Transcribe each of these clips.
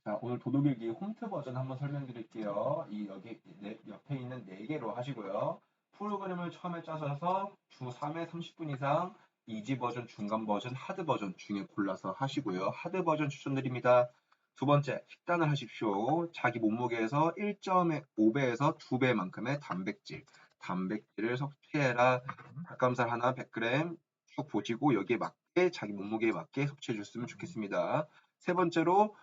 자, 오늘 도둑일기 홈트 버전 한번 설명드릴게요. 여기 옆에 있는 4개로 하시고요. 프로그램을 처음에 짜셔서 주 3회 30분 이상 이지 버전, 중간 버전, 하드 버전 중에 골라서 하시고요. 하드 버전 추천드립니다. 두 번째, 식단을 하십시오. 자기 몸무게에서 1.5배에서 2배만큼의 단백질을 섭취해라. 닭가슴살 하나 100g 쭉 보시고 여기에 맞게 자기 몸무게에 맞게 섭취해 줬으면 좋겠습니다. 세 번째로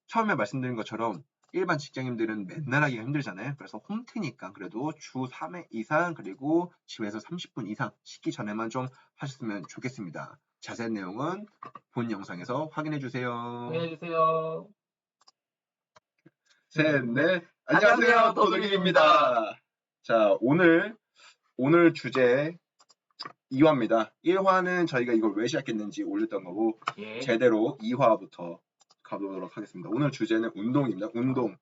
처음에 말씀드린 것처럼 일반 직장인들은 맨날 하기가 힘들잖아요. 그래서 홈트니까 그래도 주 3회 이상 그리고 집에서 30분 이상 식기 전에만 좀 하셨으면 좋겠습니다. 자세한 내용은 본 영상에서 확인해 주세요. 안녕하세요. 셋, 넷. 안녕하세요. 도둑입니다. 자, 오늘 주제 2화입니다. 1화는 저희가 이걸 왜 시작했는지 올렸던 거고 예. 제대로 2화부터 가보도록 하겠습니다. 오늘 주제는 운동입니다. 운동.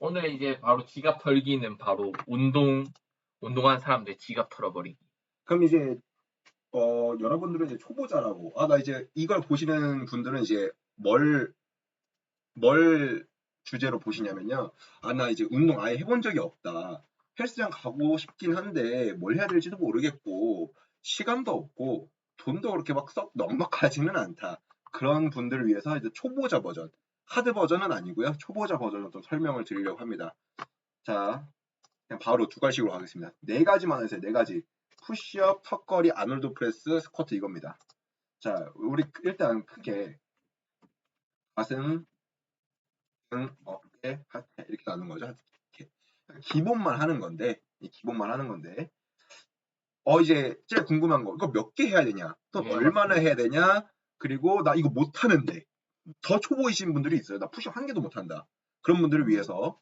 오늘 이제 바로 지갑 털기는 바로 운동한 사람들 지갑 털어버리기. 그럼 이제 여러분들은 이제 초보자라고 나 이제 이걸 보시는 분들은 이제 뭘 주제로 보시냐면요. 나 이제 운동 아예 해본 적이 없다. 헬스장 가고 싶긴 한데 뭘 해야 될지도 모르겠고 시간도 없고 돈도 그렇게 막 썩 넉넉하지는 않다. 그런 분들을 위해서 이제 초보자 버전, 하드 버전은 아니고요. 초보자 버전을 좀 설명을 드리려고 합니다. 자, 그냥 바로 두 가지로 하겠습니다. 네 가지만 하세요. 네 가지. 푸시업, 턱걸이, 아놀드 프레스, 스쿼트 이겁니다. 자, 우리 일단 크게 가슴, 등, 어깨, 하체 이렇게 나눈 거죠. 이렇게. 기본만 하는 건데, 이제 제일 궁금한 거, 이거 몇 개 해야 되냐? 또 네, 얼마나 맞습니다. 해야 되냐? 그리고 나 이거 못하는데 더 초보이신 분들이 있어요. 나 푸시업 한 개도 못한다. 그런 분들을 위해서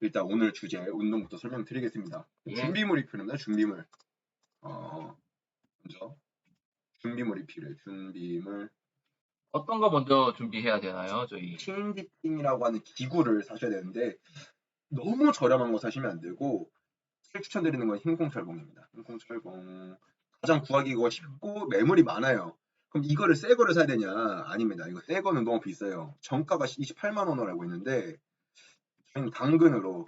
일단 오늘 주제 운동부터 설명드리겠습니다. 예. 준비물이 필요합니다. 준비물. 먼저 준비물이 필요해요. 준비물. 어떤 거 먼저 준비해야 되나요, 저희? 틴디팅이라고 하는 기구를 사셔야 되는데 너무 저렴한 거 사시면 안 되고 제일 추천드리는 건 흰콩철봉입니다. 흰콩철봉 가장 구하기가 쉽고 매물이 많아요. 그럼 이거를 새 거를 사야 되냐? 아닙니다. 이거 새 거는 너무 비싸요. 정가가 28만 원을 알고 있는데 저희는 당근으로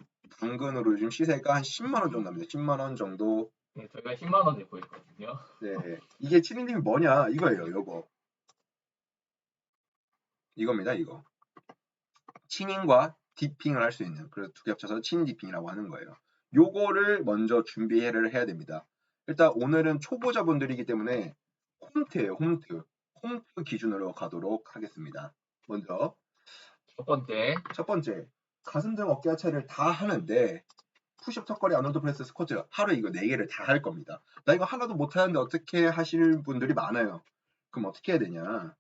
요즘 시세가 한 10만 원 정도 합니다. 10만 원 정도. 네, 저희가 10만 원 내고 있거든요. 네, 이게 치느님이 뭐냐? 이거예요. 이겁니다. 이거. 치닝과 디핑을 할 수 있는, 그래서 두 개 합쳐서 치닝 디핑이라고 하는 거예요. 요거를 먼저 준비를 해야 됩니다. 일단 오늘은 초보자분들이기 때문에 홈트예요. 홈트 기준으로 가도록 하겠습니다. 먼저 첫 번째 가슴 등 어깨 하체를 다 하는데 푸시업, 턱걸이, 아놀드 프레스, 스쿼트 하루 이거 4개를 다 할 겁니다. 나 이거 하나도 못하는데 어떻게 하실 분들이 많아요. 그럼 어떻게 해야 되냐?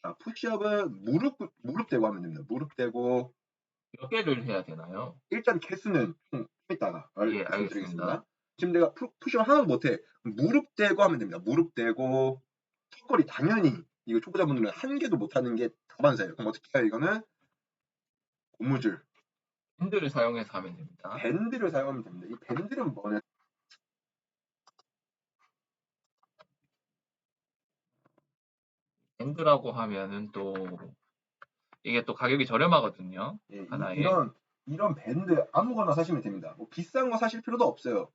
자, 푸시업은 무릎 대고 하면 됩니다. 무릎 대고 몇 개를 해야 되나요? 일단 개수는 좀 이따가 예, 말씀드리겠습니다. 알겠습니다. 지금 내가 푸시업 하나도 못해. 무릎 대고 하면 됩니다. 무릎 대고 턱걸이 당연히 이거 초보자분들은 한 개도 못하는 게 다반사예요. 그럼 어떻게 해요? 이거는 고무줄, 밴드를 사용해서 하면 됩니다. 밴드를 사용하면 됩니다. 이 밴드는 뭐냐? 밴드라고 하면은 또 이게 또 가격이 저렴하거든요. 예, 하나에. 이런 밴드 아무거나 사시면 됩니다. 뭐 비싼 거 사실 필요도 없어요.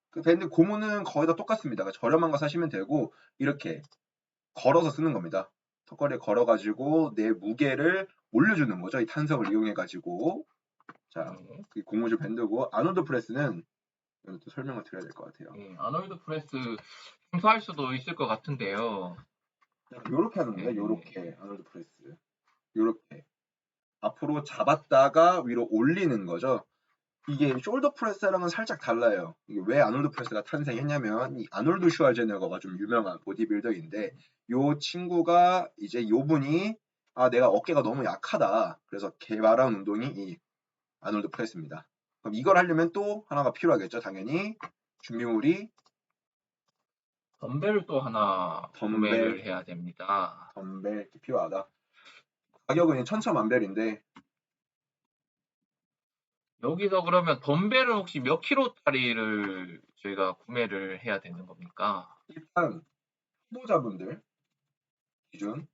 그 밴드 고무는 거의 다 똑같습니다. 그러니까 저렴한 거 사시면 되고 이렇게 걸어서 쓰는 겁니다. 턱걸이에 걸어가지고 내 무게를 올려주는 거죠. 이 탄성을 이용해가지고. 자, 네. 그 고무줄 밴드고 아놀드 프레스는 또 설명을 드려야 될 것 같아요. 예, 아놀드 프레스 청소할 수도 있을 것 같은데요. 요렇게 하는 겁니다. 네. 요렇게 아놀드 프레스. 요렇게 앞으로 잡았다가 위로 올리는 거죠. 이게 숄더 프레스랑은 살짝 달라요. 이게 왜 아놀드 프레스가 탄생했냐면 이 아놀드 슈왈제네거가 좀 유명한 보디빌더인데 요 친구가 이제 요 분이 내가 어깨가 너무 약하다. 그래서 개발한 운동이 이 아놀드 프레스입니다. 그럼 이걸 하려면 또 하나가 필요하겠죠. 당연히 준비물이 덤벨을 또 하나 구매를 해야 됩니다. 덤벨 이렇게 필요하다. 가격은 천차만별인데 여기서 그러면 덤벨은 혹시 몇 킬로짜리를 저희가 구매를 해야 되는 겁니까? 일단 초보자분들 기준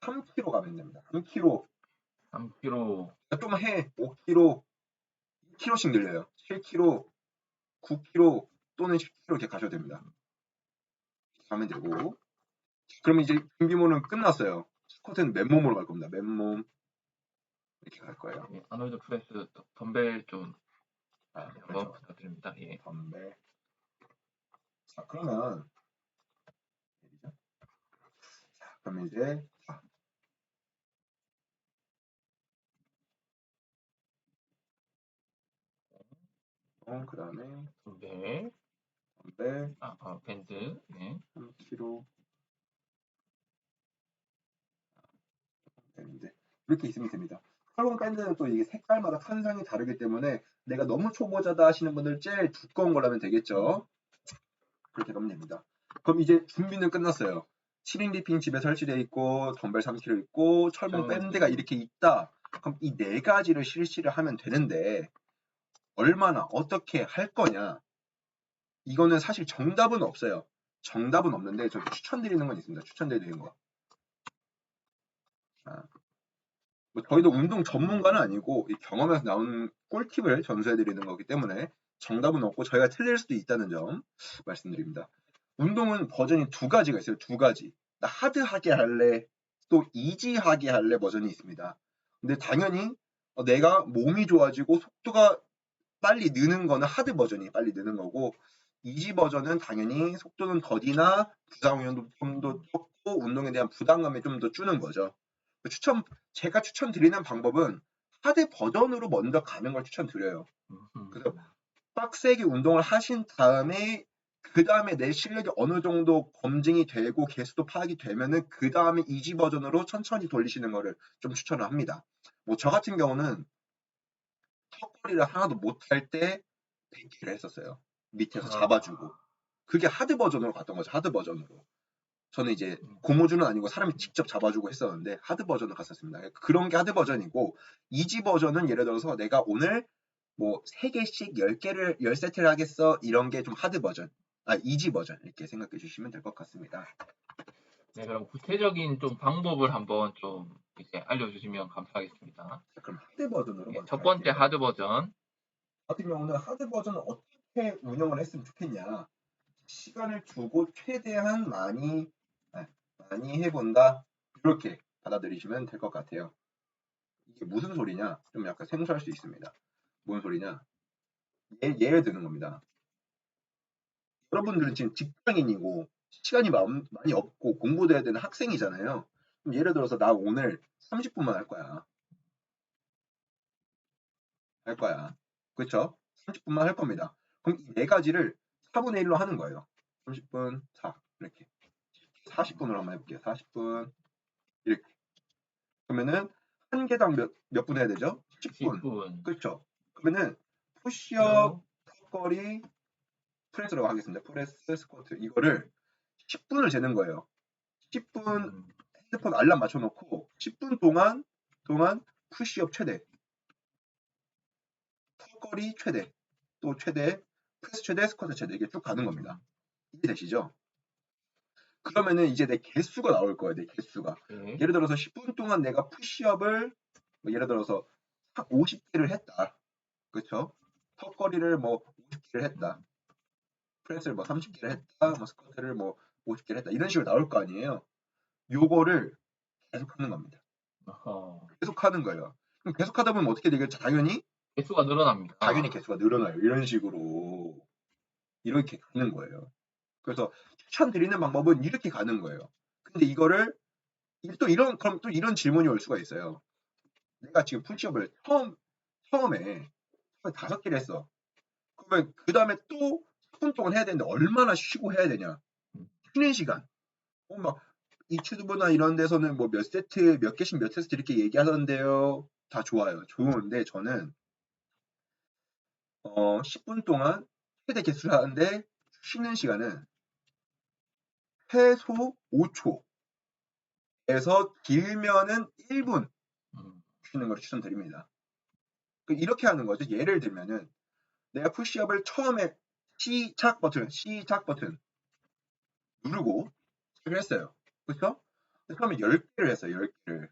3kg 가면 됩니다. 3kg 5kg. 좀 해. 5kg, 2kg씩 늘려요. 7kg, 9kg 또는 10kg 이렇게 가셔도 됩니다. 가면 되고. 그럼 이제 준비물은 끝났어요. 스쿼트는 맨몸으로 갈 겁니다. 맨몸 이렇게 갈 거예요. 예, 아놀드 프레스 덤벨 좀 한번 그렇죠. 부탁드립니다. 예. 덤벨. 자, 그러면 자, 그러면 이제 그다음에 덤벨, 덤벨 밴드. 예. 3kg 밴드 이렇게 있으면 됩니다. 컬럼 밴드는 또 이게 색깔마다 탄성이 다르기 때문에 내가 너무 초보자다 하시는 분들 제일 두꺼운 걸 하면 되겠죠. 그렇게 하면 됩니다. 그럼 이제 준비는 끝났어요. 7인 리핑 집에 설치되어 있고 덤벨 3kg 있고 철봉 밴드가 이렇게 있다. 그럼 이 네 가지를 실시를 하면 되는데 얼마나 어떻게 할 거냐? 이거는 사실 정답은 없어요. 정답은 없는데 저 추천드리는 건 있습니다. 추천드리는 거. 자, 뭐 저희도 운동 전문가는 아니고 이 경험에서 나온 꿀팁을 전수해드리는 거기 때문에 정답은 없고 저희가 틀릴 수도 있다는 점 말씀드립니다. 운동은 버전이 두 가지가 있어요. 두 가지. 나 하드하게 할래, 또 이지하게 할래 버전이 있습니다. 근데 당연히 내가 몸이 좋아지고 속도가 빨리 느는 거는 하드 버전이 빨리 느는 거고 이지 버전은 당연히 속도는 더디나 부상 위험도 좀 더 적고 운동에 대한 부담감이 좀 더 주는 거죠. 제가 추천드리는 방법은 하드 버전으로 먼저 가는 걸 추천드려요. 그래서 빡세게 운동을 하신 다음에 그 다음에 내 실력이 어느 정도 검증이 되고 개수도 파악이 되면은 그 다음에 이지 버전으로 천천히 돌리시는 거를 좀 추천을 합니다. 뭐 저 같은 경우는 턱걸이를 하나도 못할 때 100개를 했었어요. 밑에서 잡아주고. 그게 하드 버전으로 갔던 거죠. 하드 버전으로. 저는 이제 고무줄은 아니고 사람이 직접 잡아주고 했었는데 하드 버전으로 갔었습니다. 그런 게 하드 버전이고 이지 버전은 예를 들어서 내가 오늘 뭐 3개씩 10개를 10세트를 하겠어 이런 게 좀 하드 버전. 이지 버전 이렇게 생각해 주시면 될 것 같습니다. 네, 그럼 구체적인 좀 방법을 한번 좀 이제 알려주시면 감사하겠습니다. 자, 그럼 하드 버전으로 예, 먼저 첫 번째 갈게요. 하드 버전. 같은 경우는 하드 버전을 어떻게 운영을 했으면 좋겠냐. 시간을 두고 최대한 많이 해본다. 이렇게 받아들이시면 될 것 같아요. 이게 무슨 소리냐? 좀 약간 생소할 수 있습니다. 뭔 소리냐? 예를 드는 겁니다. 여러분들은 지금 직장인이고 시간이 많이 없고 공부도 해야 되는 학생이잖아요. 그럼 예를 들어서 나 오늘 30분만 할 거야. 할 거야. 그렇죠? 30분만 할 겁니다. 그럼 이 네 가지를 4분의 1로 하는 거예요. 30분, 4 이렇게. 40분으로 한번 해볼게요. 40분 이렇게. 그러면은 한 개당 몇 분 해야 되죠? 10분. 10분. 그렇죠? 그러면은 푸시업, 턱걸이, 프레스라고 하겠습니다. 프레스, 스쿼트 이거를 10분을 재는 거예요. 10분 핸드폰 알람 맞춰놓고 10분 동안 푸시업 최대, 턱걸이 최대, 또 최대, 프레스 최대, 스쿼트 최대 이게 쭉 가는 겁니다. 이해되시죠? 그러면은 이제 내 개수가 나올 거예요. 내 개수가. 네. 예를 들어서 10분 동안 내가 푸시업을 뭐 예를 들어서 50개를 했다. 그렇죠? 턱걸이를 뭐 50개를 했다. 프레스를 뭐 30개를 했다. 뭐 스쿼트를 뭐 50개를 했다. 이런 식으로 나올 거 아니에요. 요거를 계속 하는 겁니다. 계속 하는 거예요. 그럼 계속 하다 보면 어떻게 되겠죠? 당연히 개수가 늘어납니다. 개수가 늘어나요. 이런 식으로 이렇게 가는 거예요. 그래서 추천드리는 방법은 이렇게 가는 거예요. 근데 이거를 그럼 또 이런 질문이 올 수가 있어요. 내가 지금 푸시업을 처음에 5개를 했어. 그러면 그 다음에 또 10분 동안 해야 되는데 얼마나 쉬고 해야 되냐? 쉬는 시간. 막 유튜브나 이런 데서는 뭐 몇 세트, 몇 개씩 몇 세트 이렇게 얘기하던데요. 다 좋아요. 좋은데 저는 10분 동안 최대 개수를 하는데 쉬는 시간은 최소 5초에서 길면은 1분 쉬는 걸 추천드립니다. 이렇게 하는 거죠. 예를 들면은 내가 푸시업을 처음에 시작 버튼 누르고 시작을 했어요. 그렇죠? 처음에 10개를 했어요. 10개를.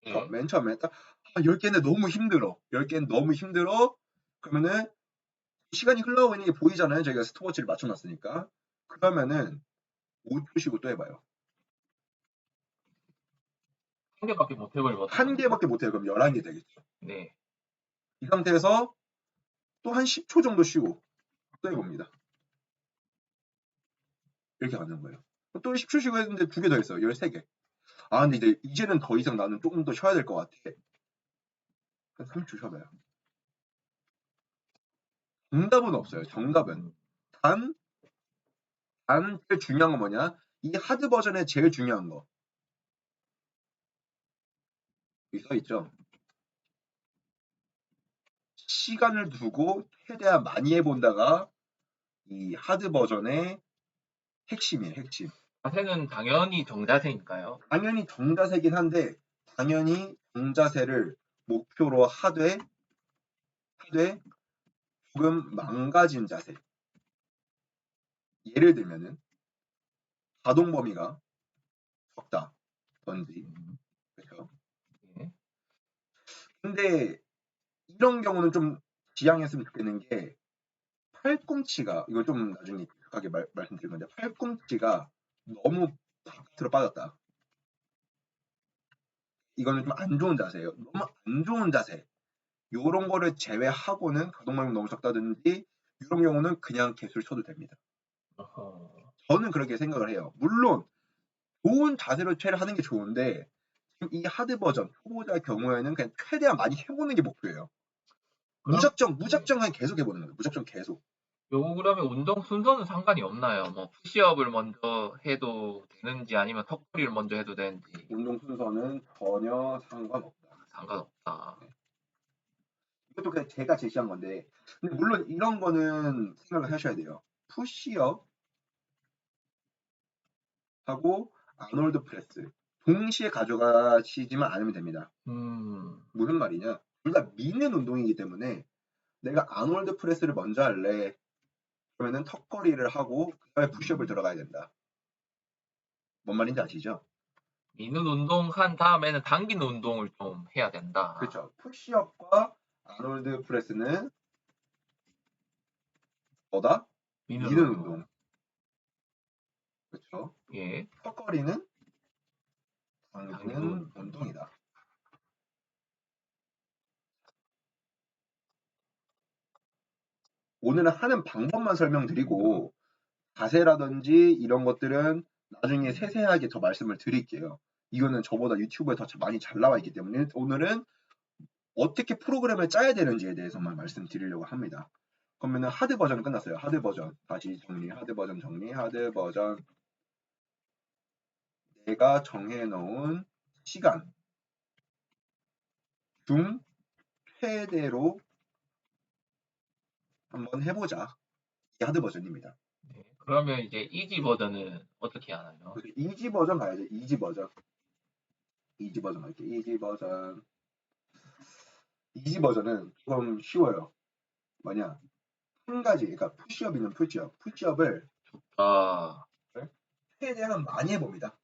예. 맨 처음에 딱 10개인데 너무 힘들어. 10개는 너무 힘들어. 그러면은 시간이 흘러가고 있는 게 보이잖아요. 저희가 스톱워치를 맞춰놨으니까. 그러면은 5초 쉬고 또 해봐요. 한 개밖에 못 해버리거든요. 한 개밖에 못 해요. 그럼 11개 되겠죠. 네. 이 상태에서 또 한 10초 정도 쉬고 또 해봅니다. 이렇게 가는 거예요. 또 10초 쉬고 했는데 2개 더 했어요. 13개. 근데 이제는 더 이상 나는 조금 더 쉬어야 될 것 같아. 그럼 30초 쉬어봐요. 정답은 없어요. 정답은. 단 제일 중요한 건 뭐냐? 이 하드 버전의 제일 중요한 거. 여기 써있죠? 시간을 두고 최대한 많이 해본다가 이 하드 버전의 핵심이에요. 핵심. 자세는 당연히 정자세니까요. 당연히 정자세긴 한데 당연히 정자세를 목표로 하되 조금 망가진 자세. 예를 들면은 가동 범위가 적다든지 그렇죠. 예. 근데 이런 경우는 좀 지양했으면 좋겠는 게 팔꿈치가 이거 좀 나중에 익숙하게 말씀드릴 건데 팔꿈치가 너무 바깥으로 빠졌다. 이거는 좀 안 좋은 자세예요. 너무 안 좋은 자세. 요런 거를 제외하고는 가동범위 너무 적다든지 이런 경우는 그냥 개수를 쳐도 됩니다. 어허. 저는 그렇게 생각을 해요. 물론 좋은 자세로 체를 하는 게 좋은데 지금 이 하드 버전 초보자의 경우에는 그냥 최대한 많이 해보는 게 목표예요. 그럼 무작정 그냥 계속 해보는 거예요. 무작정 계속. 요거 그러면 운동 순서는 상관이 없나요? 뭐 푸시업을 먼저 해도 되는지 아니면 턱걸이를 먼저 해도 되는지 운동 순서는 전혀 상관없다. 상관없다. 이것도 그냥 제가 제시한 건데 근데 물론 이런 거는 생각을 하셔야 돼요. 푸시업 하고 아놀드 프레스 동시에 가져가시지만 않으면 됩니다. 무슨 말이냐? 둘 다 미는 운동이기 때문에 내가 아놀드 프레스를 먼저 할래. 그러면은 턱걸이를 하고 그다음에 푸시업을 들어가야 된다. 뭔 말인지 아시죠? 미는 운동 한 다음에는 당기는 운동을 좀 해야 된다. 그렇죠. 푸시업과 아놀드 프레스는 뭐다? 미는 미는 운동. 운동. 그렇죠. 예. 턱걸이는 당기는 당기는 운동이다. 오늘은 하는 방법만 설명드리고 자세라든지 이런 것들은 나중에 세세하게 더 말씀을 드릴게요. 이거는 저보다 유튜브에 더 많이 잘 나와 있기 때문에 오늘은 어떻게 프로그램을 짜야 되는지에 대해서만 말씀드리려고 합니다. 그러면은 하드 버전은 끝났어요. 하드 버전 다시 정리. 하드 버전 정리. 하드 버전 내가 정해놓은 시간 중 최대로 한번 해보자. 이게 하드 버전입니다. 네. 그러면 이제 이지 버전은 어떻게 하나요? 그래서 이지 버전 가야죠. 이지 버전. 이지 버전 갈게요. 이지 버전. 이지 버전은 좀 쉬워요. 뭐냐? 한 가지, 그러니까 푸시업이면 푸시업. 푸시업을 아, 최대한 많이 해봅니다.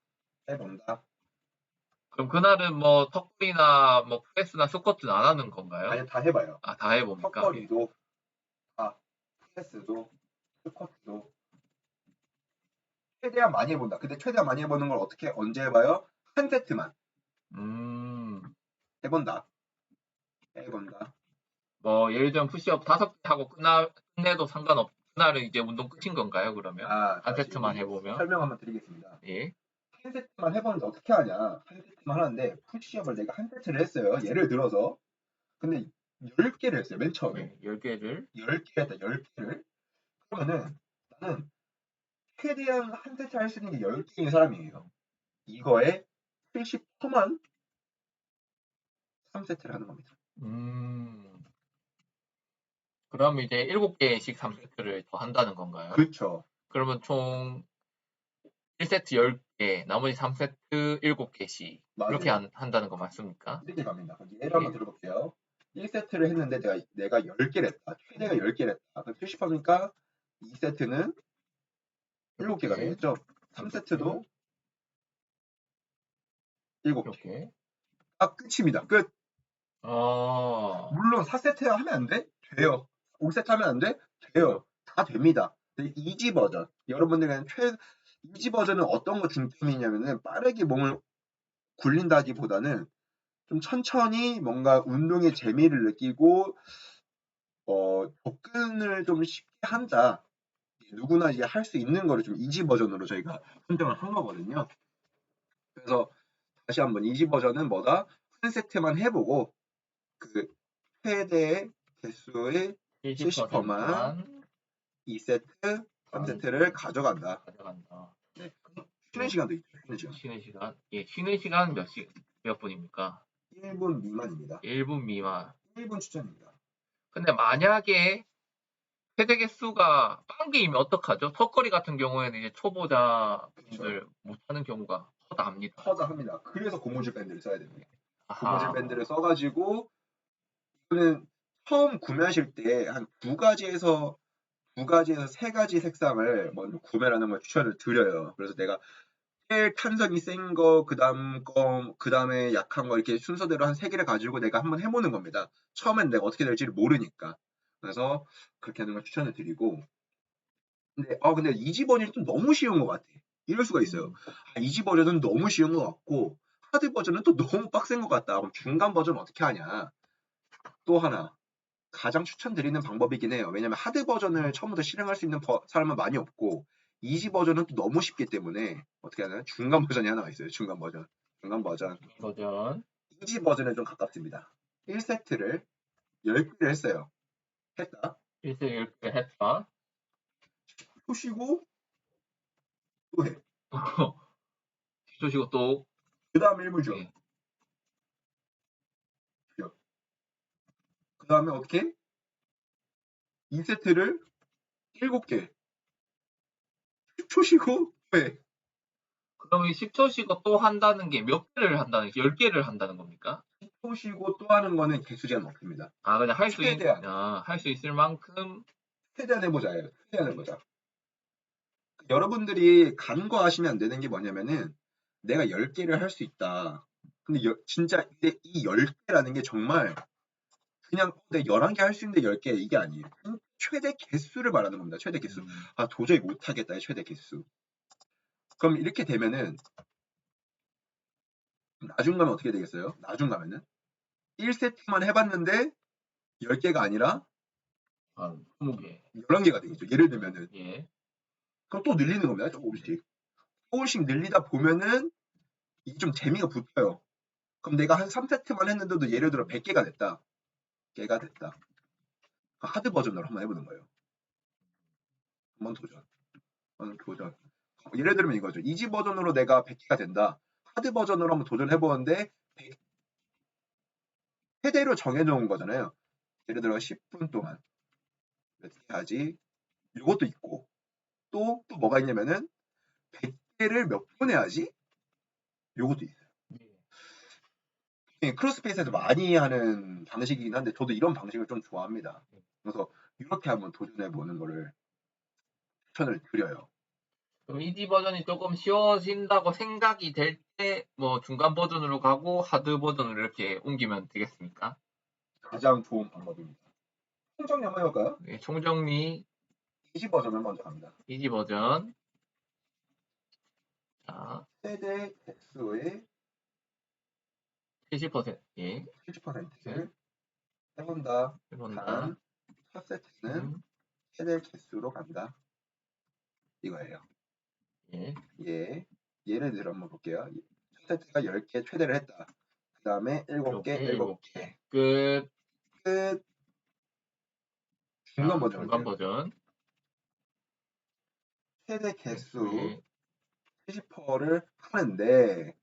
해본다. 그럼 그날은 뭐 턱걸이나 뭐 프레스나 스쿼트는 안 하는 건가요? 아니, 다 해봐요. 아, 다 해봅니까? 예. 턱걸이도, 프레스도, 스쿼트도. 최대한 많이 해본다. 근데 최대한 많이 해보는 걸 어떻게, 언제 해봐요? 한 세트만 해본다. 해본다. 뭐 예를 들면 푸시업 5개 하고 끝내도 상관없. 그날은 이제 운동 끝인 건가요? 그러면 한 다시 세트만 해보면 설명 한번 드리겠습니다. 예. 한 세트만 해보는데 어떻게 하냐? 한 세트만 하는데 푸시업을 내가 한 세트를 했어요. 예를 들어서. 근데 10개를 했어요. 맨 처음에. 네, 10개를 10개 했다. 10개를. 그러면은 나는 최대한 한 세트 할 수 있는 게 10개인 사람이에요. 이거에 70%만 3세트를 하는 겁니다. 그러면 이제 7개씩 3세트를 더 한다는 건가요? 그렇죠. 그러면 총 1세트 10개, 나머지 3세트 7개씩 이렇게 맞아요. 한다는 거 맞습니까? 이렇게 갑니다. 예를 한번 들어볼게요. 1세트를 했는데 내가 10개를 했다. 최대가 10개를 했다. 그럼 70%니까 2세트는 7개가 되겠죠. 3세트도 7개. 이렇게 딱 끝입니다. 끝. 어, 물론 4세트 하면 안 돼? 돼요. 5세트 하면 안 돼? 돼요. 다 됩니다. 이지 버전. 여러분들은 이지 버전은 어떤 거 중점이냐면은 빠르게 몸을 굴린다기보다는 좀 천천히 뭔가 운동의 재미를 느끼고 접근을 좀 쉽게 한다. 누구나 이제 할 수 있는 거를 좀 이지 버전으로 저희가 선정을 한 거거든요. 그래서 다시 한번 이지 버전은 뭐다? 한 세트만 해보고 그 최대 개수의 70%만 70%만 2세트, 3세트를 가져간다. 가져간다. 네. 쉬는 네. 시간도 있죠. 쉬는 시간. 쉬는 시간. 예, 쉬는 시간 몇 분입니까? 1분 미만입니다. 1분 미만. 1분 추천입니다. 근데 만약에 세대 개수가 빵 게임이 어떡하죠? 턱걸이 같은 경우에는 이제 초보자분들 못하는 경우가 허다합니다. 허다합니다. 그래서 고무줄 밴드를 써야 됩니다. 고무줄 아하. 밴드를 써가지고 이거는 처음 구매하실 때 한 두 가지에서 세 가지 색상을 먼저 구매를 하는 걸 추천을 드려요. 그래서 내가 제일 탄성이 센 거, 그 다음에 약한 거 이렇게 순서대로 한 세 개를 가지고 내가 한번 해보는 겁니다. 처음엔 내가 어떻게 될지를 모르니까. 그래서 그렇게 하는 걸 추천을 드리고. 근데 이지 버전이 좀 너무 쉬운 것 같아. 이럴 수가 있어요. 이지 버전은 너무 쉬운 것 같고, 하드 버전은 또 너무 빡센 것 같다. 그럼 중간 버전 어떻게 하냐? 또 하나. 가장 추천드리는 방법이긴 해요. 왜냐면 하드 버전을 처음부터 실행할 수 있는 사람은 많이 없고 이지 버전은 또 너무 쉽기 때문에 어떻게 하나요? 중간 버전이 하나가 있어요. 중간 버전. 버전. 이지 버전에 좀 가깝습니다. 1세트를 10개를 했어요. 했다. 1세 10개 했다. 또 쉬고 또 해. 뒤조시고 또, 그 다음에 1분 쉬어. 예. 그 다음에 어떻게 해? 2세트를 7개. 10초 쉬고 또 해. 그럼 이 10초 쉬고 또 한다는 게 몇 개를 한다는, 10개를 한다는 겁니까? 10초 쉬고 또 하는 거는 개수 제한 없습니다. 그냥 최대한. 할 수 있을 만큼, 최대한 해보자예요. 최대한 해보자. 여러분들이 간과하시면 안 되는 게 뭐냐면은 내가 10개를 할 수 있다. 근데 진짜 이 10개라는 게 정말 그냥 내가 11개 할 수 있는데 10개 이게 아니에요. 최대 개수를 말하는 겁니다. 최대 개수. 도저히 못하겠다. 최대 개수. 그럼 이렇게 되면은 나중 가면 어떻게 되겠어요? 나중 가면은 1세트만 해봤는데 10개가 아니라 20개. 11개가 되겠죠. 예를 들면은. 예. 그럼 또 늘리는 겁니다. 조금씩. 조금씩 늘리다 보면은 이게 좀 재미가 붙어요. 그럼 내가 한 3세트만 했는데도 예를 들어 100개가 됐다. 개가 됐다. 하드 버전으로 한번 해보는 거예요. 한번 도전. 예를 들면 이거죠. 이지 버전으로 내가 100개가 된다. 하드 버전으로 한번 도전해보는데 최대로 정해놓은 거잖아요. 예를 들어 10분 동안 몇 개 하지. 이것도 있고 또 뭐가 있냐면은 100개를 몇 분 해야지. 이것도 있어요. 크로스핏에서 많이 하는 방식이긴 한데 저도 이런 방식을 좀 좋아합니다. 그래서 이렇게 한번 도전해보는 거를 추천을 드려요. 그럼 이지 버전이 조금 쉬워진다고 생각이 될 때, 뭐 중간 버전으로 가고 하드 버전으로 이렇게 옮기면 되겠습니까? 가장 좋은 방법입니다. 총정리 한번 해볼까요? 예, 총정리, 이지 버전을 먼저 갑니다. 이지 버전. 자, 최대 개수의 70%, 예, 70%를 해본다. 해본다. 단, 첫 세트는 최대 개수로 간다. 이거예요. 예, 예. 예를 들어 한번 볼게요. 첫 세트가 10개 최대를 했다. 그 다음에 7개, 7개. 끝. 끝. 중간 버전 중간 할게요. 버전. 최대 개수 예, 70%를 하는데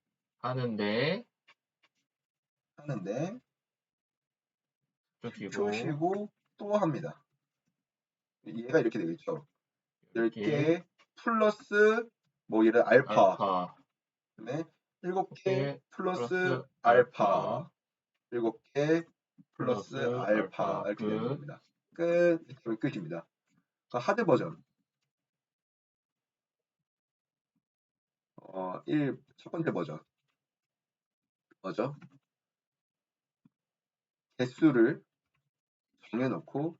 하는데, 좀 10초 쉬고, 쉬고 또 합니다. 얘가 이렇게 되겠죠. 10개 이렇게, 플러스 뭐 예를 알파. 알파, 그다음에 7개 개 플러스 알파. 7개 플러스 알파. 이렇게 되는 끝. 겁니다. 끝. 이렇게 하면 끝입니다. 하드 버전. 첫 번째 버전. 뭐죠? 개수를 정해놓고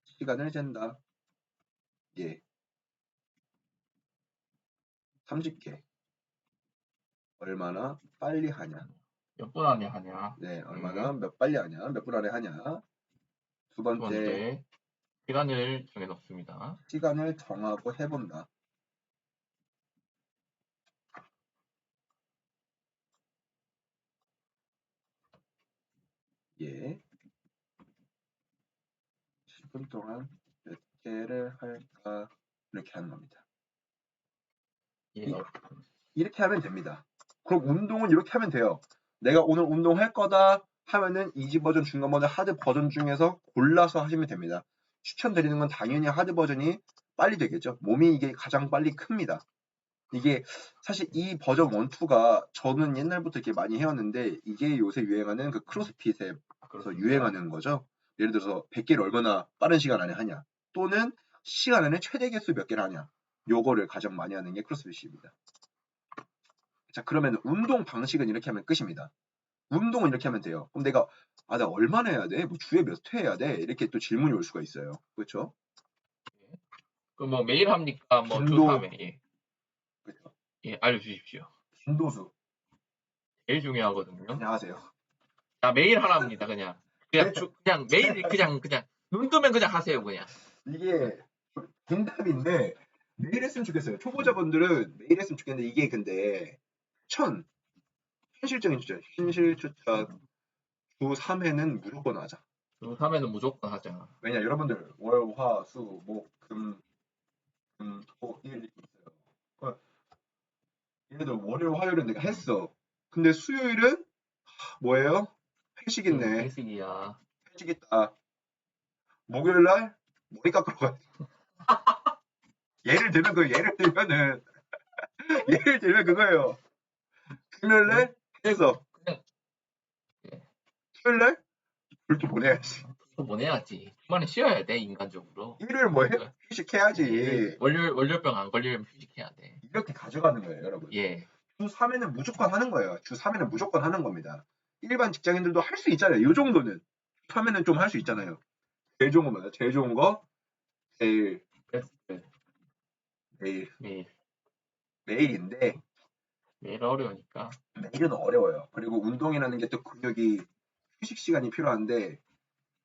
시간을 잰다. 예. 30개. 얼마나 빨리 하냐. 몇 분 안에 하냐? 네, 얼마나 몇 빨리 하냐. 몇 분 안에 하냐. 두 두 번째, 번째, 시간을 정해놓습니다. 시간을 정하고 해본다. 예. 10분 동안 몇 개를 할까? 이렇게 하는 겁니다. 예, 이렇게 하면 됩니다. 그럼 운동은 이렇게 하면 돼요. 내가 오늘 운동할 거다 하면은 이지 버전, 중간 버전, 하드 버전 중에서 골라서 하시면 됩니다. 추천드리는 건 당연히 하드 버전이 빨리 되겠죠. 몸이 이게 가장 빨리 큽니다. 이게 사실 이 버전 1, 2가 저는 옛날부터 이렇게 많이 해왔는데 이게 요새 유행하는 그 크로스핏에서 유행하는 거죠. 예를 들어서 100개를 얼마나 빠른 시간 안에 하냐 또는 시간 안에 최대 개수 몇 개를 하냐 요거를 가장 많이 하는 게 크로스핏입니다. 자, 그러면 운동 방식은 이렇게 하면 끝입니다. 운동은 이렇게 하면 돼요. 그럼 내가 나 얼마나 해야 돼? 뭐 주에 몇 회 해야 돼? 이렇게 또 질문이 올 수가 있어요. 그렇죠? 그 뭐 매일 합니까? 뭐 주 빈도. 3회. 예. 그렇죠. 예, 알려주십시오. 빈도수 제일 중요하거든요. 그냥 하세요. 자, 매일 하랍니다. 그냥 그냥 매일 그냥 눈 뜨면 그냥 하세요. 그냥. 이게 정답인데 매일 했으면 좋겠어요. 초보자분들은 매일 했으면 좋겠는데 이게 근데 현실적인 추천. 현실 추천 주 3회는 무조건 하자. 주 3회는 무조건 하자. 왜냐 여러분들 월, 화, 수, 목, 금, 토, 일 이렇게 있어요. 그러니까 예를 들어 월요일, 화요일은 내가 했어. 근데 수요일은 뭐예요? 회식 있네. 회식이야. 회식 있다. 목요일 날 머리 깎으러 가야 돼. 예를 들면 예를 들면 그거예요. 금요일 날 해서 토요일 날 그렇게 보내야지. 또 보내야지. 주말에 쉬어야 돼 인간적으로. 일요일 뭐 해? 휴식해야지. 월요병 안 걸리면 휴식해야 돼. 이렇게 가져가는 거예요, 여러분. 예. 주 3회는 무조건 하는 거예요. 주 3회는 무조건 하는 겁니다. 일반 직장인들도 할 수 있잖아요. 이 정도는. 3회는 좀 할 수 있잖아요. 제일 좋은 거 뭐야? 제일 좋은 거? 매일. 베스트. 매일. 매일. 매일인데 매일 어려우니까. 매일은 어려워요. 그리고 운동이라는 게 또 근육이 휴식 시간이 필요한데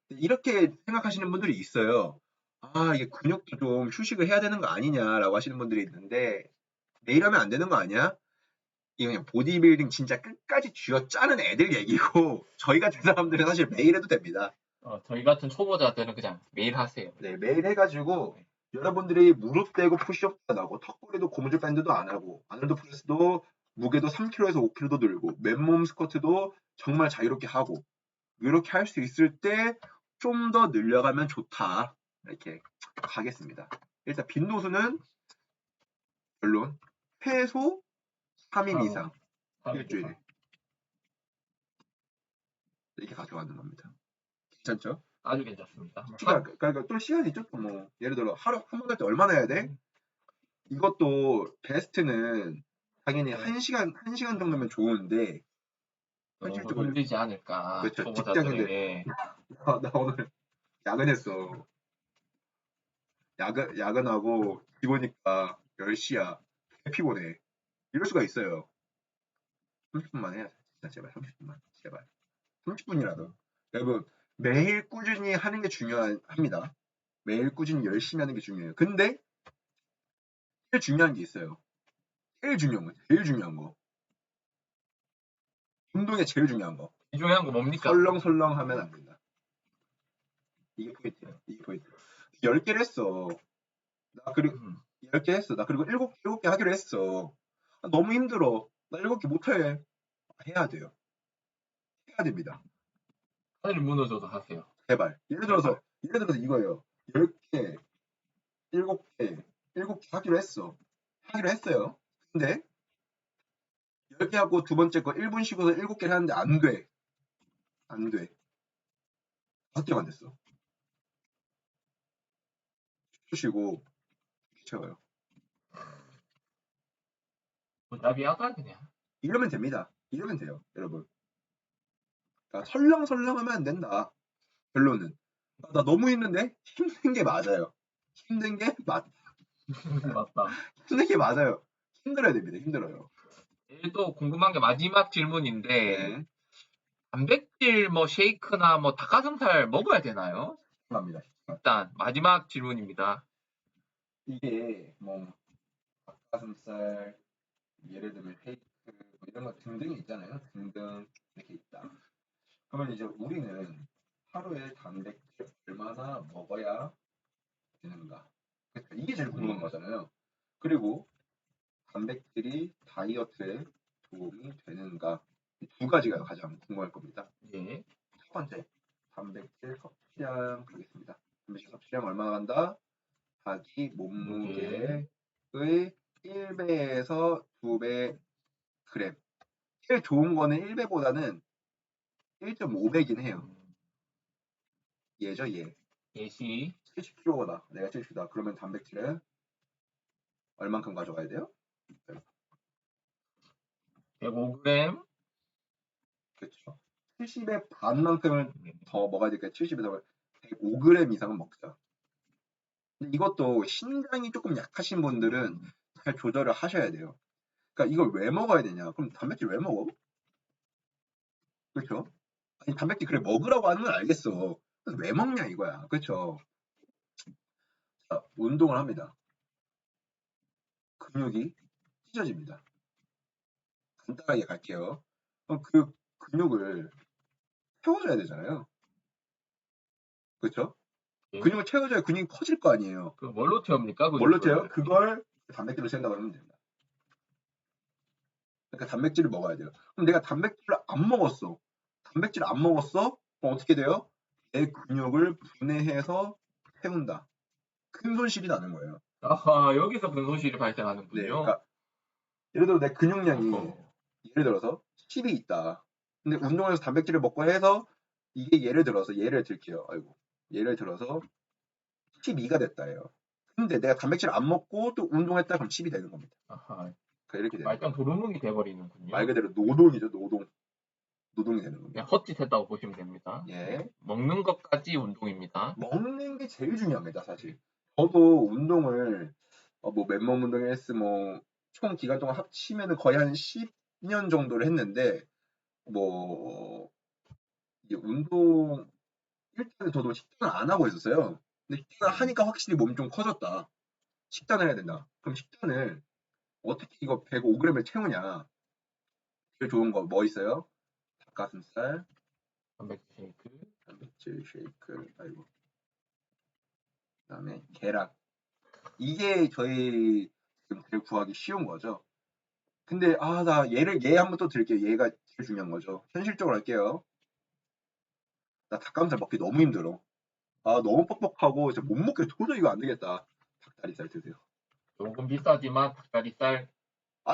이렇게 생각하시는 분들이 있어요. 이게 근육도 좀 휴식을 해야 되는 거 아니냐라고 하시는 분들이 있는데 매일 하면 안 되는 거 아니야? 이거 그냥 보디빌딩 진짜 끝까지 쥐어짜는 애들 얘기고 저희 같은 사람들은 사실 매일 해도 됩니다. 저희 같은 초보자들은 그냥 매일 하세요. 네, 매일 해가지고 여러분들이 무릎 대고 푸시업도 안 하고 턱걸이도 고무줄 밴드도 안 하고 아놀드 프레스도 무게도 3kg에서 5kg도 들고 맨몸 스쿼트도 정말 자유롭게 하고 이렇게 할 수 있을 때 좀 더 늘려가면 좋다. 이렇게 가겠습니다. 일단 빈도수는 결론 최소 3일 이상 일주일에 이렇게 가져가는 겁니다. 괜찮죠? 아주 괜찮습니다. 시간, 그러니까 또 시간이 있죠. 또 뭐 예를 들어 하루 한 번 할 때 얼마나 해야 돼? 이것도 베스트는 당연히 1시간 정도면 좋은데 현실적으로 힘들지 않을까. 그렇죠. 초보자들에게. 나 오늘 야근했어. 야근하고 집 오니까 10시야. 피곤해. 이럴 수가 있어요. 30분만 해야 돼. 진짜 제발 30분만. 제발. 30분이라도. 여러분 매일 꾸준히 하는 게 중요합니다. 매일 꾸준히 열심히 하는 게 중요해요. 근데 제일 중요한 게 있어요. 제일 중요한 거. 운동에 제일 중요한 거. 제일 중요한 거 뭡니까? 설렁설렁 하면 안 된다. 이게 포인트야. 이게 포인트. 10개를 했어. 나 그리고 10개 했어. 나 그리고 7개 하기로 했어. 너무 힘들어. 나 7개 못해. 해야 돼요. 해야 됩니다. 하늘이 무너져도 하세요. 제발. 예를 들어서 이거예요. 10개, 7개, 7개 하기로 했어. 하기로 했어요. 근데 10개 하고 두 번째 거 1분 쉬고서 7개를 하는데 안 돼. 안 돼. 5개만 됐어. 쉬고 채워요. 보잡이 하다 그냥. 이러면 됩니다. 이러면 돼요, 여러분. 그러니까 설렁설렁하면 안 된다. 결론은. 나 너무 힘든데? 힘든 게 맞아요. 힘든 게 맞다. 힘든 게 맞아요. 힘들어야 됩니다. 힘들어요. 또 궁금한 게 마지막 질문인데 네. 단백질 뭐 쉐이크나 뭐 닭가슴살 먹어야 되나요? 갑니다. 일단 마지막 질문입니다. 이게 뭐 닭가슴살, 예를 들면 페이크 뭐 이런 거 등등이 있잖아요. 등등 이렇게 있다. 그러면 이제 우리는 하루에 단백질 얼마나 먹어야 되는가? 그러니까 이게 제일 궁금한 거잖아요. 그리고 단백질이 다이어트에 도움이 되는가? 이 두 가지가 가장 궁금할 겁니다. 예. 첫 번째, 단백질 섭취량 가겠습니다. 단백질 섭취량 얼마나 간다? 자기 몸무게의 1배에서 2배 그램. 제일 좋은 거는 1배보다는 1.5배긴 해요. 얘죠, 얘. 예시 70kg다. 내가 70kg다. 그러면 단백질은 얼만큼 가져가야 돼요? 105g. 그렇죠. 70의 반만큼을 더 먹어야 되니까 70에서 105g 이상은 먹자. 근데 이것도 신장이 조금 약하신 분들은 잘 조절을 하셔야 돼요. 그러니까 이걸 왜 먹어야 되냐? 그럼 단백질 왜 먹어? 그렇죠? 아니 단백질 그래 먹으라고 하는 건 알겠어. 왜 먹냐 이거야. 그렇죠? 자, 운동을 합니다. 근육이 찢어집니다. 간단하게 갈게요. 그럼 그 근육을 채워줘야 되잖아요. 그렇죠? 예. 근육을 채워줘야 근육이 커질 거 아니에요. 그 뭘로 채웁니까? 뭘로 채워요? 그걸 단백질로 채운다고 하면 됩니다. 그러니까 단백질을 먹어야 돼요. 그럼 내가 단백질을 안 먹었어. 단백질 안 먹었어? 그럼 어떻게 돼요? 내 근육을 분해해서 채운다. 큰 손실이 나는 거예요. 아하, 여기서 근손실이 네, 발생하는군요. 그러니까 예를 들어 내 근육량이 어허. 예를 들어서 10이 있다. 근데 운동을 해서 단백질을 먹고 해서 이게 예를 들어서 예를 들게요. 아이고. 예를 들어서 12가 됐다예요. 근데 내가 단백질을 안 먹고 또 운동했다 그럼 10이 되는 겁니다. 아하, 그러니까 이렇게 되는 말짱 거예요. 도루묵이 돼버리는군요. 말 그대로 노동이죠, 노동. 노동이 되는 겁니다. 그냥 헛짓했다고 보시면 됩니다. 예. 먹는 것까지 운동입니다. 먹는 게 제일 중요합니다, 사실. 저도 운동을 뭐 맨몸 운동 헬스 뭐 총 기간 동안 합치면은 거의 한 10년 정도를 했는데 뭐 이 운동 일단은 저도 식단을 안 하고 있었어요. 근데 식단을 하니까 확실히 몸이 좀 커졌다. 식단을 해야 된다. 그럼 식단을 어떻게 이거 105g을 채우냐? 제일 좋은 거 뭐 있어요? 닭가슴살, 단백질 쉐이크. 단백질 쉐이크, 아이고, 그다음에 계란. 이게 저희 지금 제일 구하기 쉬운 거죠. 근데 나 얘 한번 또 드릴게요. 얘가 제일 중요한 거죠. 현실적으로 할게요. 나 닭가슴살 먹기 너무 힘들어. 너무 뻑뻑하고 진짜 못 먹게 도저히 이거 안 되겠다. 닭다리살 드세요. 조금 비싸지만 닭다리살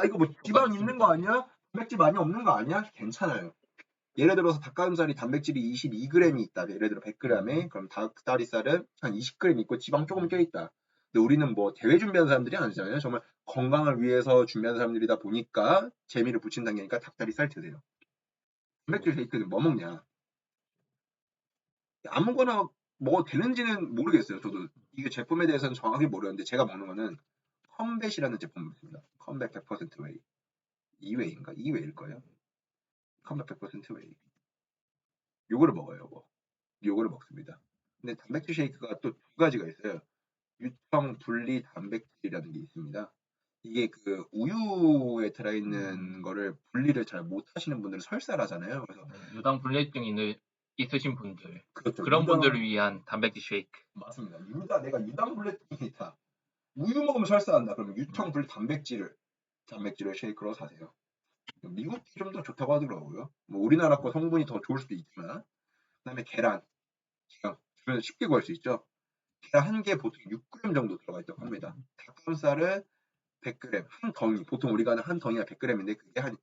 이거 뭐 지방 있는 거 아니야? 단백질 많이 없는 거 아니야? 괜찮아요. 예를 들어서 닭가슴살이 단백질이 22g이 있다. 예를 들어 100g에 그럼 닭다리살은 한 20g 있고 지방 조금 껴있다. 근데 우리는 뭐 대회 준비하는 사람들이 아니잖아요. 정말 건강을 위해서 준비하는 사람들이다 보니까 재미를 붙인다는 게니까 닭다리살 드세요. 단백질 쉐이크는 뭐 먹냐? 아무거나 먹어도 되는지는 모르겠어요. 저도 이게 제품에 대해서는 정확히 모르는데 제가 먹는 거는 컴뱃이라는 제품을 씁니다. 컴뱃 100% 웨이. 2웨이인가? 2웨이일 거예요. 컴뱃 100% 웨이. 요거를 먹어요. 요거를 먹습니다. 근데 단백질 쉐이크가 또 두 가지가 있어요. 유청 분리 단백질이라는 게 있습니다. 이게 그 우유에 들어있는 거를 분리를 잘 못하시는 분들은 설사를 하잖아요. 그래서 유당 불내증이 있으신 분들 그렇죠. 그런 유당 분들을 위한 단백질 쉐이크. 맞습니다. 내가 유당 불내증이 있다. 우유 먹으면 설사한다. 그러면 유청 분리 단백질을 쉐이크로 사세요. 미국이 좀 더 좋다고 하더라고요. 뭐 우리나라 거 성분이 더 좋을 수도 있지만 그다음에 계란 주변에서 쉽게 구할 수 있죠. 계란 한 개 보통 6g 정도 들어가 있다고 합니다. 닭가슴살은 100g 한 덩이 보통 우리가 하는 한 덩이가 100g인데 그게 한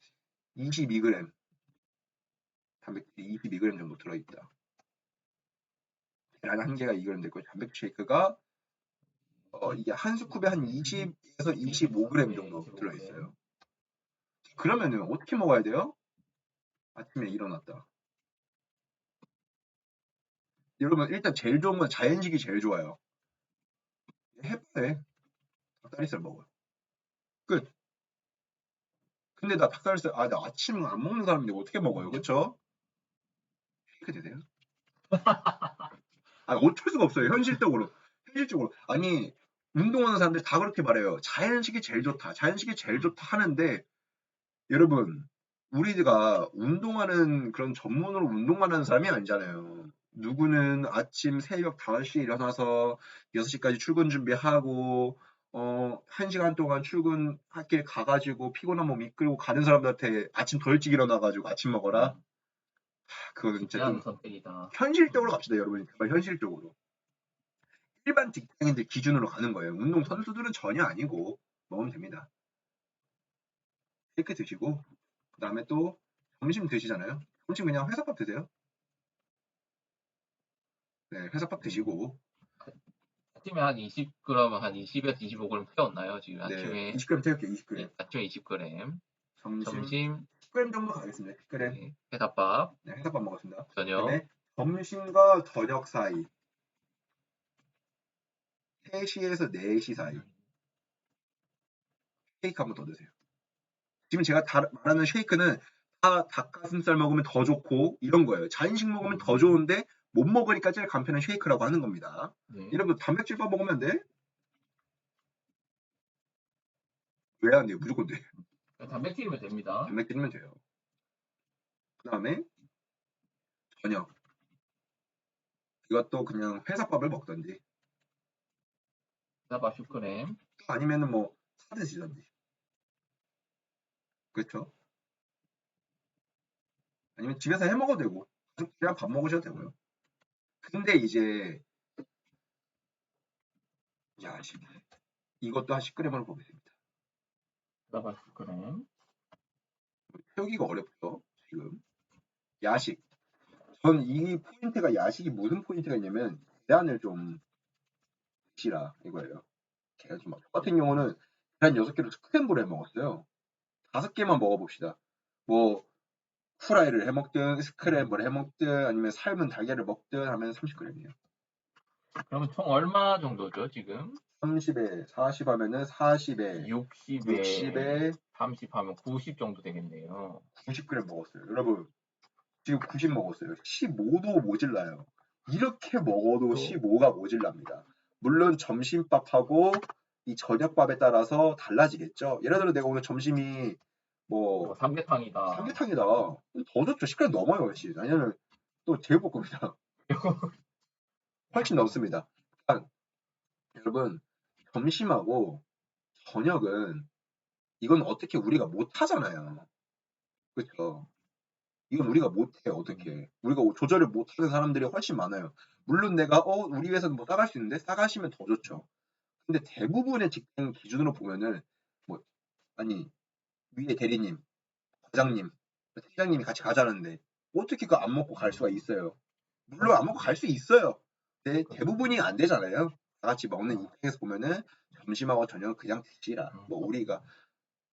22g 단백질이 22g 정도 들어있다. 계란 한 개가 2g 되고 단백질 쉐이크가 이게 한 스쿱에 한 20에서 25g 정도 들어있어요. 그러면은 어떻게 먹어야 돼요? 아침에 일어났다. 여러분 일단 제일 좋은 건 자연식이 제일 좋아요. 해봐야 닭다리살 먹어요. 끝. 근데 나 닭다리살 나 아침 안 먹는 사람인데 어떻게 먹어요? 그쵸? 쉐이크 되세요? 어쩔 수가 없어요. 현실적으로. 현실적으로. 아니 운동하는 사람들 다 그렇게 말해요. 자연식이 제일 좋다. 자연식이 제일 좋다 하는데 여러분 우리가 운동하는 그런 전문으로 운동하는 사람이 아니잖아요. 누구는 아침 새벽 5시에 일어나서 6시까지 출근 준비하고 1시간 동안 출근학길 가가지고 피곤한 몸 이끌고 가는 사람들한테 아침 더 일찍 일어나가지고 아침 먹어라. 그건 진짜 쉽지 않은 좀 선택이다. 현실적으로 갑시다, 여러분. 정말 현실적으로. 일반 직장인들 기준으로 가는 거예요. 운동 선수들은 전혀 아니고 먹으면 됩니다. 이렇게 드시고 그다음에 또 점심 드시잖아요. 점심 그냥 회사밥 드세요. 네, 회사밥 드시고 아침에 한 20g, 한 20에서 25g 태웠나요? 지금 네, 아침에 20g 태울게요. 20g. 네, 아침에 20g, 점심 점심 10g 정도 가겠습니다. 10g. 네, 회덮밥, 네, 회사밥 먹었습니다. 저녁 그다음에 점심과 저녁 사이 3시에서 4시 사이 쉐이크 한 번 더 드세요. 지금 제가 말하는 쉐이크는 다 닭가슴살 먹으면 더 좋고 이런 거예요. 자연식 먹으면 더 좋은데 못 먹으니까 제일 간편한 쉐이크라고 하는 겁니다. 네. 여러분 단백질밥 먹으면 안 돼? 왜 안 돼요? 무조건 돼. 단백질이면 됩니다. 단백질이면 돼요. 그 다음에 저녁. 이것도 그냥 회사밥을 먹던지 회덮밥 10g, 아니면은 뭐 사드시던지. 그렇죠? 아니면 집에서 해 먹어도 되고 가족들이랑 밥 먹으셔도 되고요. 근데 이제 야식 이것도 한 10g으로 보겠습니다. 회덮밥 10g, 태우기가 어렵죠 지금. 야식. 전 이 포인트가 야식이 무슨 포인트가 있냐면 계란을 좀 드시라 이거예요. 계란 좀 저 같은 경우는 계란 6개를 스크램블 해 먹었어요. 5개만 먹어봅시다. 뭐 후라이를 해 먹든 스크램블 해 먹든 아니면 삶은 달걀을 먹든 하면 30g이에요. 그러면 총 얼마 정도죠, 지금? 30에 40 하면은 40에 60에 60에 30 하면 90 정도 되겠네요. 90g 먹었어요. 여러분 지금 90 먹었어요. 15도 모질라요. 이렇게 먹어도 또? 15가 모질랍니다. 물론 점심밥하고 이 저녁밥에 따라서 달라지겠죠. 예를 들어 내가 오늘 점심이 뭐 삼계탕이다. 삼계탕이다. 더 좋죠. 10g 넘어요 훨씬. 아니면 또 제육볶음이다. 훨씬 넘습니다. 그러니까 여러분 점심하고 저녁은 이건 어떻게 우리가 못 하잖아요. 그렇죠. 이건 우리가 못해요. 어떻게. 우리가 조절을 못하는 사람들이 훨씬 많아요. 물론 내가 우리 회사는 뭐 싸갈 수 있는데 싸가시면 더 좋죠. 근데 대부분의 직장 기준으로 보면은 뭐 아니 위에 대리님, 과장님, 팀장님이 같이 가자는데 어떻게 그거 안 먹고 갈 수가 있어요. 물론 안 먹고 갈 수 있어요. 근데 대부분이 안 되잖아요. 다 같이 먹는 입장에서 보면은 점심하고 저녁 그냥 드시라. 뭐 우리가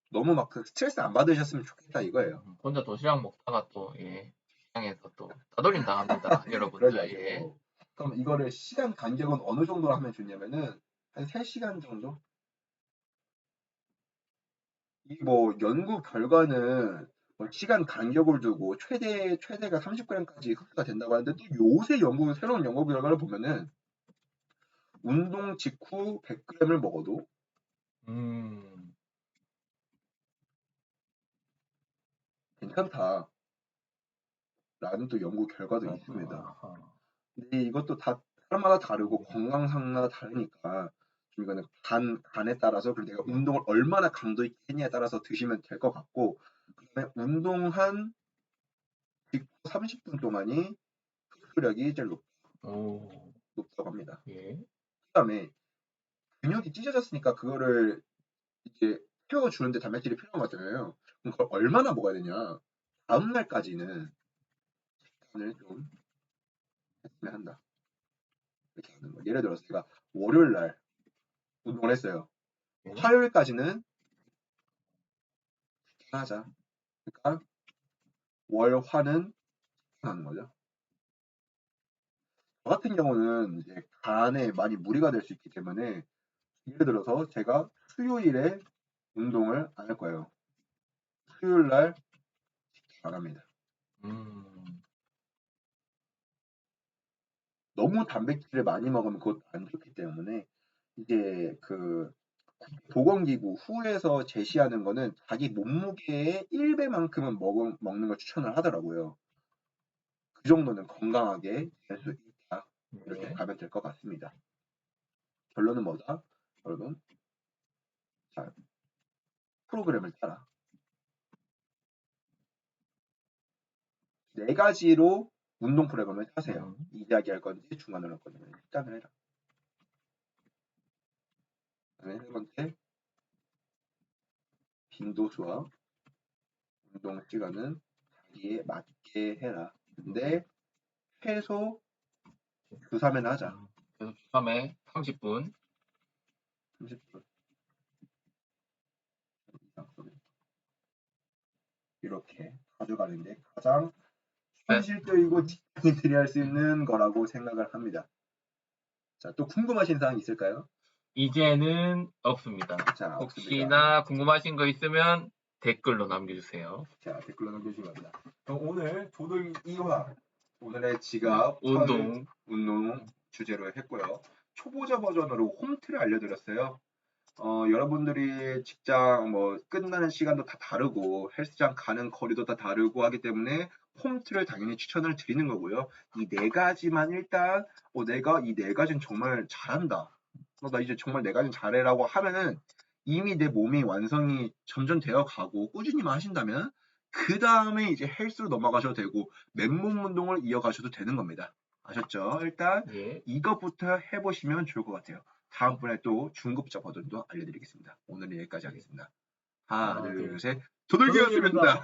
너무 막 그 스트레스 안 받으셨으면 좋겠다 이거예요. 혼자 도시락 먹다가 또 시장에서 또 따돌림 당합니다, 그러지 여러분들. 마세요. 그럼 이거를 시간 간격은 어느 정도로 하면 좋냐면은 한 3시간 정도? 이 뭐 연구 결과는 뭐 시간 간격을 두고 최대가 30g까지 흡수가 된다고 하는데 또 요새 새로운 연구 결과를 보면은 운동 직후 100g을 먹어도 괜찮다라는 또 연구 결과도 있습니다. 근데 이것도 다 사람마다 다르고 건강 상마다 다르니까 좀 이거는 간에 따라서 그리고 내가 운동을 얼마나 강도 있게 했냐에 따라서 드시면 될 것 같고 그다음에 운동한 직후 30분 동안이 흡수력이 제일 높다고 합니다. 그다음에 근육이 찢어졌으니까 그거를 이제 채워주는데 단백질이 필요한 거잖아요. 그럼 그걸 얼마나 먹어야 되냐? 다음 날까지는 식단을 좀 했으면 한다. 이렇게 하는 거. 예를 들어서 제가 월요일 날 운동을 했어요. 화요일까지는 하자. 그러니까 월, 화는 하는 거죠. 저 같은 경우는 이제 간에 많이 무리가 될 수 있기 때문에 예를 들어서 제가 수요일에 운동을 안 할 거예요. 수요일 날 안 합니다. 음, 너무 단백질을 많이 먹으면 그것도 안 좋기 때문에 이게 그 보건기구 후에서 제시하는 거는 자기 몸무게의 1배만큼은 먹는 걸 추천을 하더라고요. 그 정도는 건강하게 될 수 있다. 이렇게 네. 가면 될 것 같습니다. 결론은 뭐다? 여러분, 자, 프로그램을 따라. 네 가지로 운동 프로그램을 짜세요. 이야기할 건지 중간으로 할 건지 식단을 해라. 그다음에 세 번째, 빈도 조합, 운동 시간은 자기에 맞게 해라. 근데 최소 주 3회는 하자. 그래서 주 3회 30분. 30분 이상 소리. 이렇게 가져가는데 가장 네. 현실적이고 직장인들이 할 수 있는 거라고 생각을 합니다. 자, 또 궁금하신 사항 있을까요? 이제는 없습니다. 자, 없습니다. 혹시나 궁금하신 거 있으면 댓글로 남겨주세요. 자, 댓글로 남겨주시기 바랍니다. 그럼 오늘 도돌 2화 오늘의 지갑 운동. 운동 주제로 했고요. 초보자 버전으로 홈트를 알려드렸어요. 여러분들이 직장 뭐 끝나는 시간도 다 다르고 헬스장 가는 거리도 다 다르고 하기 때문에 홈트를 당연히 추천을 드리는 거고요. 이 네 가지만 일단 내가 이 네 가지는 정말 잘한다. 나 이제 정말 네 가지는 잘해라고 하면은 이미 내 몸이 완성이 점점 되어 가고 꾸준히만 하신다면 그 다음에 이제 헬스로 넘어가셔도 되고 맨몸 운동을 이어가셔도 되는 겁니다. 아셨죠? 일단 예. 이것부터 해보시면 좋을 것 같아요. 다음번에 또 중급자 버전도 알려드리겠습니다. 오늘은 여기까지 하겠습니다. 하나, 둘, 셋. 도돌기였습니다.